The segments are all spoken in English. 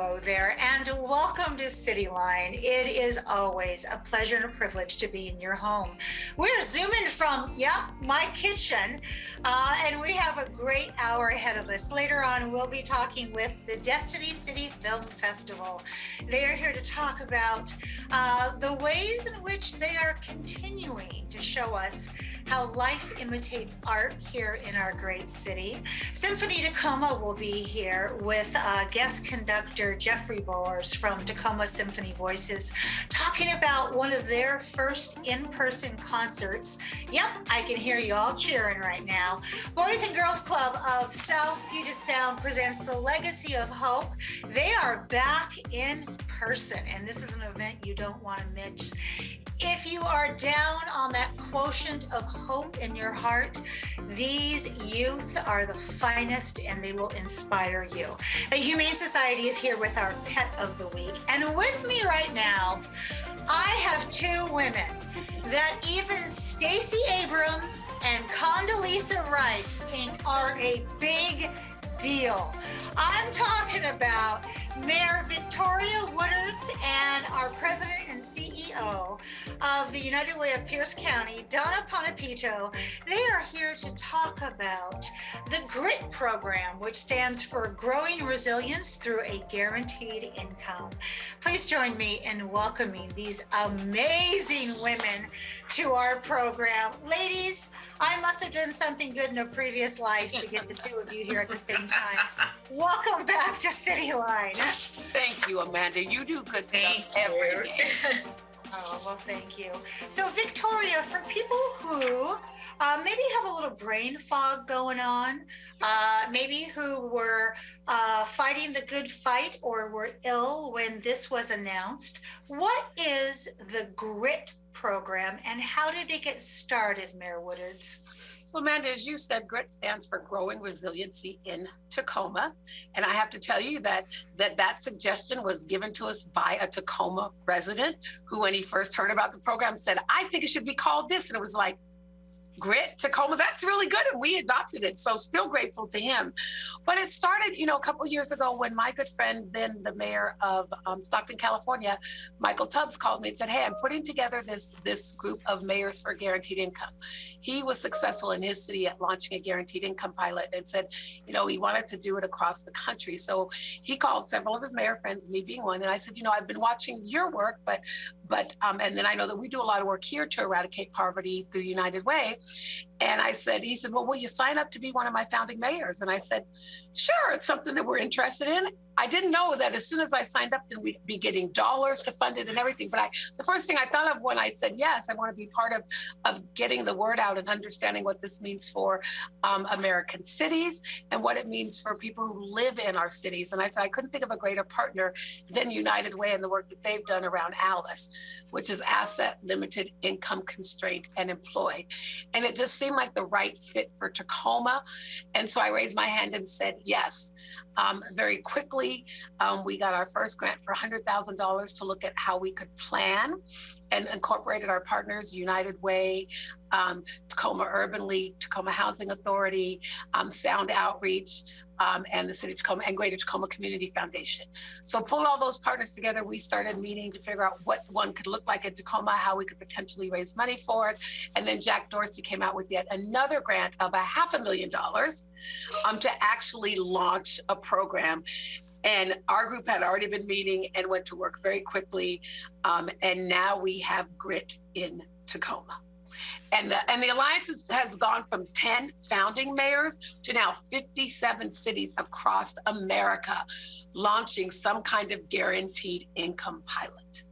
Hello there, and welcome to Cityline. It is always a pleasure and a privilege to be in your home. We're zooming from, my kitchen, and we have a great hour ahead of us. Later on, we'll be talking with the Destiny City Film Festival. They are here to talk about the ways in which they are continuing to show us how life imitates art here in our great city. Symphony Tacoma will be here with guest conductor Jeffrey Boers from Tacoma Symphony Voices, talking about one of their first in-person concerts. Yep, I can hear you all cheering right now. Boys and Girls Club of South Puget Sound presents The Legacy of Hope. They are back in person, and this is an event you don't want to miss. If you are down on that quotient of hope in your heart, these youth are the finest and they will inspire you. The Humane Society is here with our Pet of the Week. And with me right now, I have two women that even Stacey Abrams and Condoleezza Rice think are a big deal. I'm talking about Mayor Victoria Woodards and our president and CEO of the United Way of Pierce County, DONA PONEPINTO. They are here to talk about the GRIT program, which stands for Growing Resilience Through a Guaranteed Income. Please join me in welcoming these amazing women to our program. Ladies, I must have done something good in a previous life to get the two of you here at the same time. Welcome back to Cityline. Thank you, Amanda. You do good stuff every day. Oh, well, thank you. So, Victoria, for people who maybe have a little brain fog going on, maybe who were fighting the good fight or were ill when this was announced, what is the GRIT program and how did it get started, Mayor Woodards? So, Amanda, as you said, GRIT stands for Growing Resiliency in Tacoma. And I have to tell you that suggestion was given to us by a Tacoma resident who, when he first heard about the program, said, I think it should be called this. And it was like, GRIT Tacoma, that's really good. And we adopted it. So still grateful to him. But it started, a couple years ago when my good friend, then the mayor of Stockton, California, Michael Tubbs, called me and said, hey, I'm putting together this group of mayors for guaranteed income. He was successful in his city at launching a guaranteed income pilot and said, he wanted to do it across the country. So he called several of his mayor friends, me being one. And I said, I've been watching your work, but and then I know that we do a lot of work here to eradicate poverty through United Way. And he said, well, will you sign up to be one of my founding mayors? And I said, sure, it's something that we're interested in. I didn't know that as soon as I signed up, then we'd be getting dollars to fund it and everything. But the first thing I thought of when I said, yes, I want to be part of getting the word out and understanding what this means for American cities and what it means for people who live in our cities. And I said, I couldn't think of a greater partner than United Way and the work that they've done around ALICE, which is Asset Limited Income Constrained and Employed. And it just seemed like the right fit for Tacoma. And so I raised my hand and said, yes. Very quickly, we got our first grant for $100,000 to look at how we could plan and incorporated our partners, United Way, Tacoma Urban League, Tacoma Housing Authority, Sound Outreach, and the City of Tacoma and Greater Tacoma Community Foundation. So pulled all those partners together, we started meeting to figure out what one could look like in Tacoma, how we could potentially raise money for it. And then Jack Dorsey came out with yet another grant of $500,000 to actually launch a program. And our group had already been meeting and went to work very quickly. And now we have GRIT in Tacoma. And the alliance has gone from 10 founding mayors to now 57 cities across America launching some kind of guaranteed income pilot.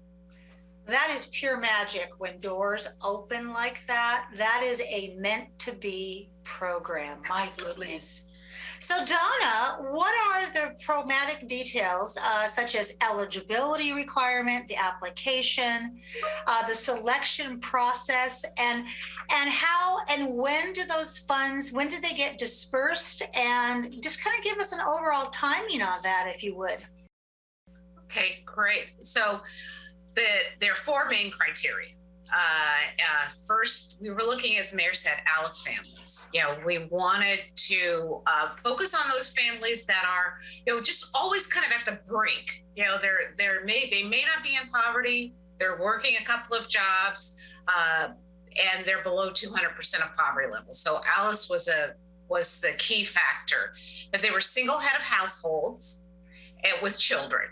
That is pure magic when doors open like that. That is a meant to be program. My goodness. So Donna, what are the programmatic details, such as eligibility requirement, the application, the selection process, and how and when do those funds, when do they get dispersed? And just kind of give us an overall timing on that, if you would. Okay, great. So there are four main criteria. First, we were looking, as the mayor said, ALICE families. We wanted to focus on those families that are, just always kind of at the brink. They may not be in poverty. They're working a couple of jobs, and they're below 200% of poverty level. So ALICE was the key factor. That they were single head of households with children.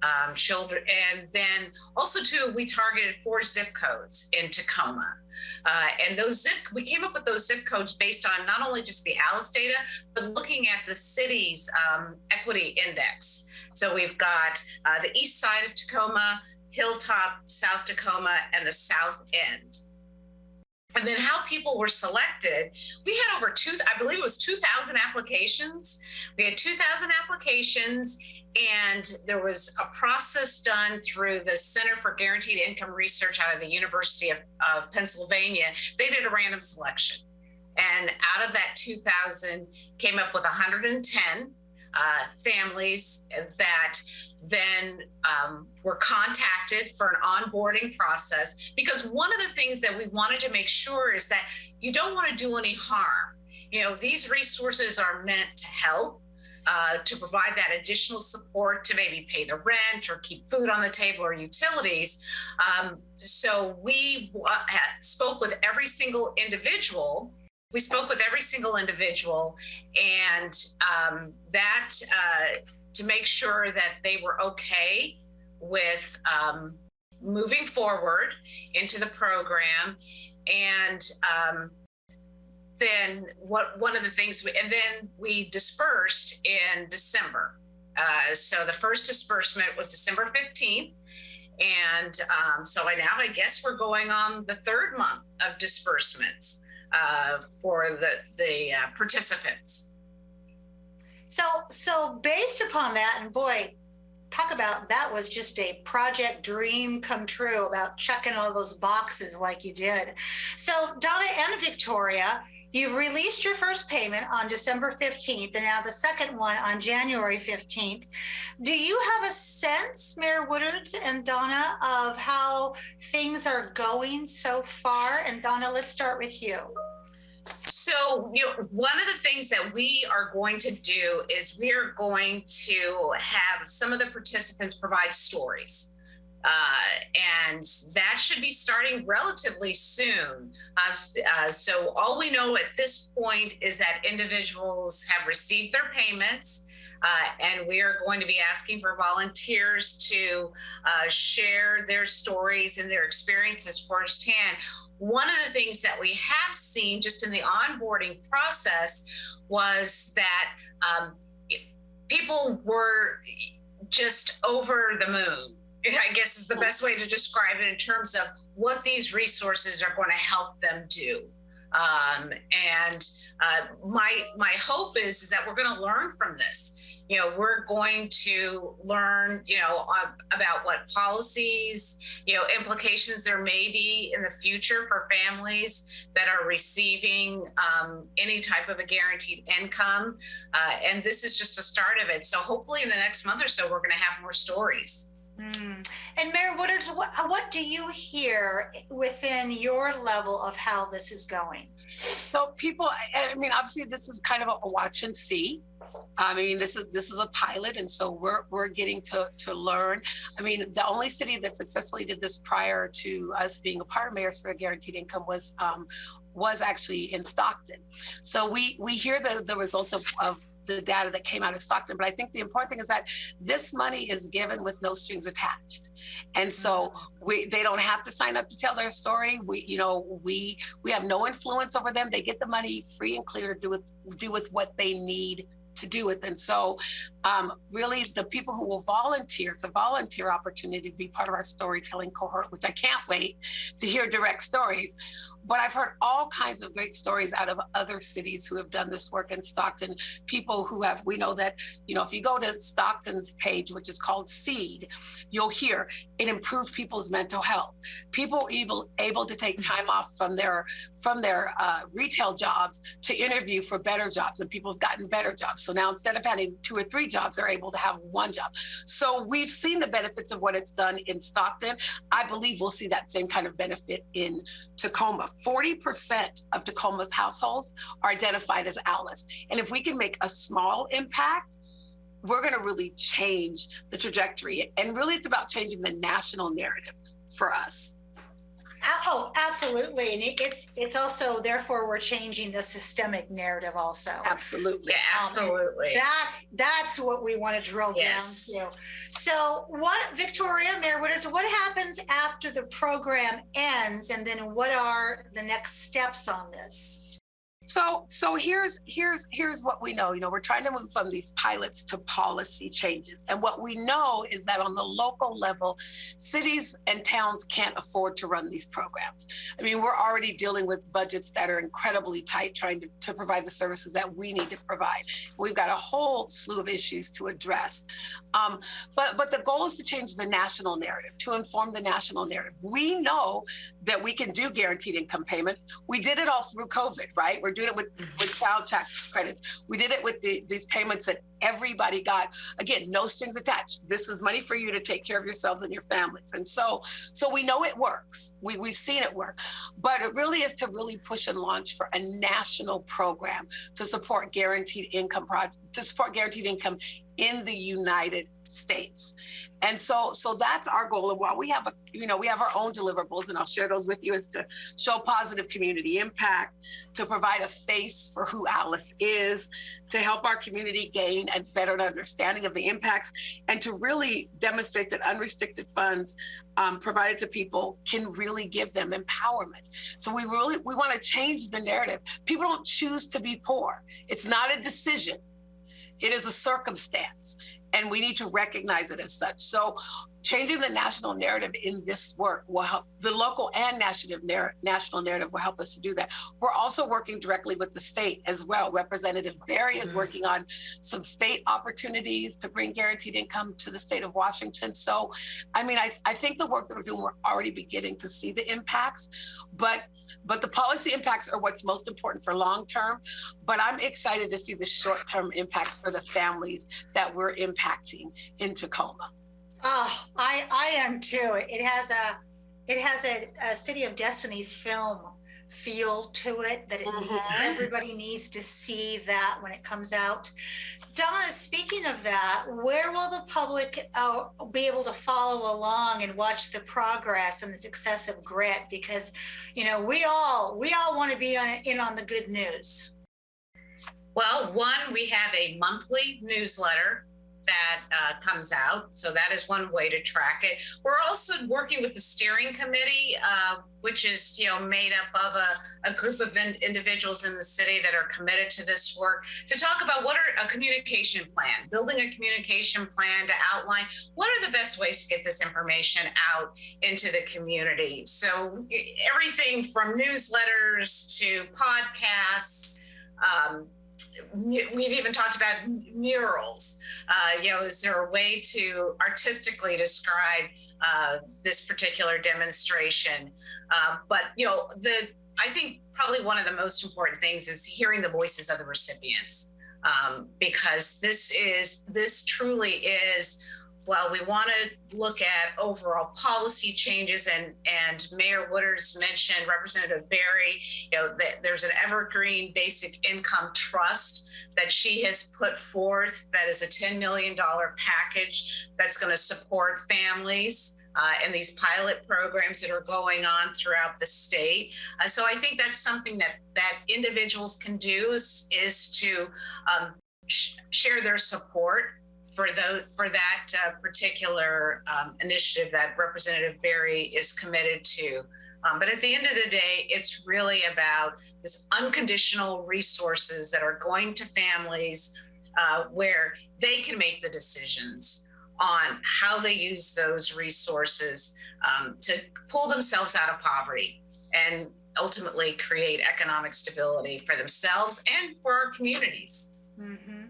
And then also too, we targeted 4 zip codes in Tacoma. And we came up with those zip codes based on not only just the ALICE data, but looking at the city's equity index. So we've got the east side of Tacoma, Hilltop, South Tacoma, and the South End. And then how people were selected, we had over I believe it was 2,000 applications. We had 2,000 applications, and there was a process done through the Center for Guaranteed Income Research out of the University of Pennsylvania. They did a random selection. And out of that 2,000 came up with 110 families that then were contacted for an onboarding process, because one of the things that we wanted to make sure is that you don't want to do any harm. These resources are meant to help, to provide that additional support to maybe pay the rent or keep food on the table or utilities. So we spoke with every single individual. And to make sure that they were okay with moving forward into the program. And then one of the things, and then we dispersed in December. So the first disbursement was December 15th. And so I guess we're going on the 3rd month of disbursements for the participants. So based upon that, and boy, talk about that was just a project dream come true about checking all those boxes like you did. So Donna and Victoria, you've released your first payment on December 15th, and now the second one on January 15th. Do you have a sense, Mayor Woodards and Donna, of how things are going so far? And Donna, let's start with you. So, one of the things that we are going to do is we are going to have some of the participants provide stories. And that should be starting relatively soon. So all we know at this point is that individuals have received their payments, and we are going to be asking for volunteers to share their stories and their experiences firsthand. One of the things that we have seen just in the onboarding process was that people were just over the moon, I guess is the best way to describe it, in terms of what these resources are going to help them do. My hope is that we're going to learn from this. We're going to learn, about what policies, implications there may be in the future for families that are receiving any type of a guaranteed income. And this is just a start of it. So hopefully in the next month or so, we're going to have more stories. And Mayor Woodards, what do you hear within your level of how this is going? So people, obviously this is kind of a watch and see. This is a pilot, and so we're getting to learn. The only city that successfully did this prior to us being a part of Mayors for a Guaranteed Income was actually in Stockton. So we hear the results of the data that came out of Stockton, but I think the important thing is that this money is given with no strings attached, and so they don't have to sign up to tell their story. We have no influence over them. They get the money free and clear to do with what they need to do with. And so really the people who will volunteer, it's a volunteer opportunity to be part of our storytelling cohort, which I can't wait to hear direct stories. but I've heard all kinds of great stories out of other cities who have done this work in Stockton. People who have, we know that, if you go to Stockton's page, which is called Seed, you'll hear it improved people's mental health. People able to take time off from their retail jobs to interview for better jobs, and people have gotten better jobs. So now instead of having 2 or 3 jobs, they're able to have 1 job. So we've seen the benefits of what it's done in Stockton. I believe we'll see that same kind of benefit in Tacoma. 40% of Tacoma's households are identified as ALICE. And if we can make a small impact, we're going to really change the trajectory. And really, it's about changing the national narrative for us. Oh, absolutely. And it's also, therefore, we're changing the systemic narrative also. Absolutely. Yeah, absolutely. That's what we want to drill down to. So Victoria, Mayor Woodard, what happens after the program ends, and then what are the next steps on this? So here's what we know. We're trying to move from these pilots to policy changes. And what we know is that on the local level, cities and towns can't afford to run these programs. I mean, we're already dealing with budgets that are incredibly tight, trying to provide the services that we need to provide. We've got a whole slew of issues to address. But the goal is to change the national narrative, to inform the national narrative. We know that we can do guaranteed income payments. We did it all through COVID, right? We're doing it with child tax credits. We did it with these payments that everybody got. Again, no strings attached. This is money for you to take care of yourselves and your families. And so we know it works. We've seen it work. But it really is to really push and launch for a national program to support guaranteed income in the United States. And so that's our goal. And while we have our own deliverables, and I'll share those with you, is to show positive community impact, to provide a face for who ALICE is, to help our community gain a better understanding of the impacts, and to really demonstrate that unrestricted funds provided to people can really give them empowerment. So we want to change the narrative. People don't choose to be poor. It's not a decision. It is a circumstance, and we need to recognize it as such. So changing the national narrative in this work will help. The local and national narrative will help us to do that. We're also working directly with the state as well. Representative Berry is working on some state opportunities to bring guaranteed income to the state of Washington. So, I mean, I think the work that we're doing, we're already beginning to see the impacts, but the policy impacts are what's most important for long-term. But I'm excited to see the short-term impacts for the families that we're impacting in Tacoma. Oh, I am too. It has a City of Destiny film feel to it that everybody needs to see that when it comes out. Donna, speaking of that, where will the public be able to follow along and watch the progress and the success of GRIT? Because, we all want to be in on the good news. Well, one, we have a monthly newsletter that comes out. So that is one way to track it. We're also working with the steering committee, which is made up of a group of individuals in the city that are committed to this work, to talk about what are a communication plan, building a communication plan to outline what are the best ways to get this information out into the community. So everything from newsletters to podcasts, we've even talked about murals. Is there a way to artistically describe this particular demonstration? But I think probably one of the most important things is hearing the voices of the recipients, because this truly is. Well, we want to look at overall policy changes, and Mayor Woodard's mentioned, Representative Berry, that there's an evergreen basic income trust that she has put forth that is a $10 million package that's going to support families and these pilot programs that are going on throughout the state. So I think that's something that individuals can do is to share their support for that particular initiative that Representative Berry is committed to. But at the end of the day, it's really about this unconditional resources that are going to families where they can make the decisions on how they use those resources to pull themselves out of poverty. And ultimately create economic stability for themselves and for our communities. Mm-hmm.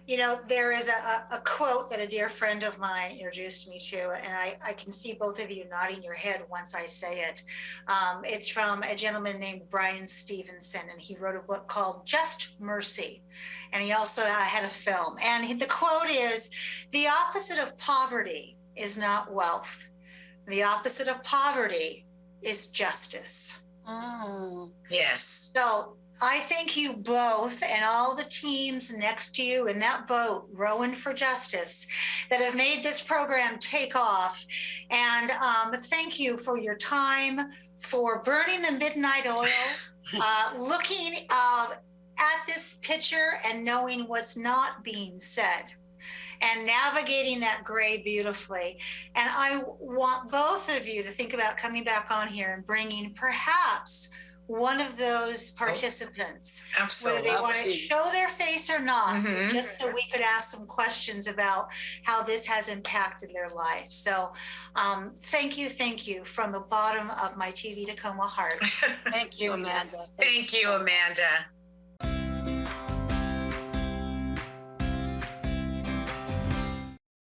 You know, there is a quote that a dear friend of mine introduced me to, and I can see both of you nodding your head once I say it. It's from a gentleman named Brian Stevenson, and he wrote a book called Just Mercy. And he also had a film. And the quote is, "The opposite of poverty is not wealth. The opposite of poverty is justice." Yes. So I thank you both and all the teams next to you in that boat rowing for justice that have made this program take off. And thank you for your time, for burning the midnight oil, looking at this picture and knowing what's not being said, and navigating that gray beautifully. And I want both of you to think about coming back on here and bringing perhaps one of those participants, Absolutely. whether they want to show their face or not, Mhm. just so we could ask some questions about how this has impacted their life. So thank you from the bottom of my TV Tacoma heart. Thank you, Amanda. Thank you, Amanda.